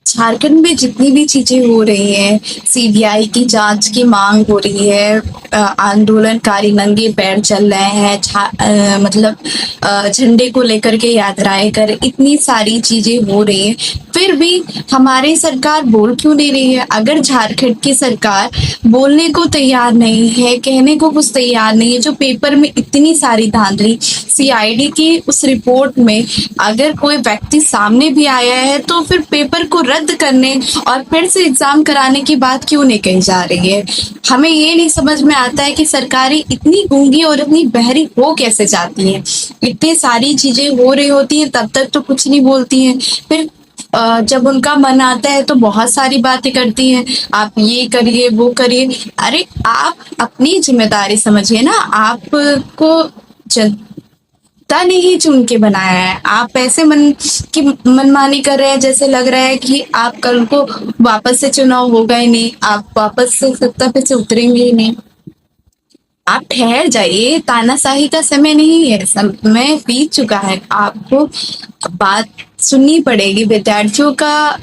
झारखंड में जितनी भी चीजें हो रही हैं, सीबीआई की जांच की मांग हो रही है, आंदोलनकारी नंगे पैर चल रहे हैं, मतलब झंडे को लेकर के यात्राएं कर, इतनी सारी चीजें हो रही हैं, फिर भी हमारी सरकार बोल क्यों नहीं रही है? अगर झारखंड की सरकार बोलने को तैयार नहीं है, कहने को कुछ तैयार नहीं है, जो पेपर में इतनी सारी धांधली, सीआईडी की उस रिपोर्ट में अगर कोई व्यक्ति सामने भी आया है तो फिर पेपर को रद्द करने और फिर से एग्जाम कराने की बात क्यों नहीं कही जा रही है? हमें ये नहीं समझ में आता है कि सरकारें इतनी गूंगी और इतनी बहरी हो कैसे जाती हैं। इतनी सारी चीजें हो रही होती हैं तब तक तो कुछ नहीं बोलती हैं, फिर जब उनका मन आता है तो बहुत सारी बातें करती हैं, आप ये करिए वो करिए। अरे आप अपनी जिम्मेदारी समझिए ना, आपको जनता ने ही चुन के बनाया है। आप ऐसे मन की मनमानी कर रहे हैं, जैसे लग रहा है कि आप कल को वापस से चुनाव होगा ही नहीं, आप वापस से सत्ता पे से उतरेंगे ही नहीं। आप ठहर जाइए, तानाशाही का समय नहीं है, समय बीत चुका है। आपको बात सुननी पड़ेगी, विद्यार्थियों का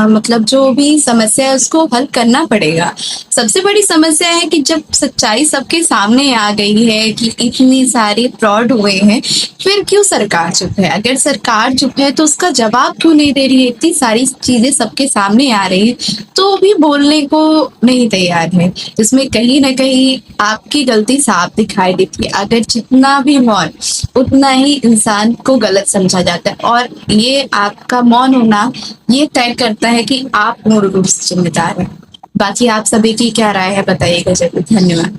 मतलब जो भी समस्या है उसको हल करना पड़ेगा। सबसे बड़ी समस्या है कि जब सच्चाई सबके सामने आ गई है कि इतनी सारी फ्रॉड हुए हैं, फिर क्यों सरकार चुप है? अगर सरकार चुप है तो उसका जवाब क्यों नहीं दे रही है? इतनी सारी चीजें सबके सामने आ रही है तो भी बोलने को नहीं तैयार है। इसमें कहीं ना कहीं आपकी गलती साफ दिखाई देती है। अगर जितना भी मौन, उतना ही इंसान को गलत समझा जाता है, और ये आपका मौन होना ये तय करता है कि आप पूर्ण रूप से जिम्मेदार हैं। बाकी आप सभी की क्या राय है बताइएगा जरूर। धन्यवाद।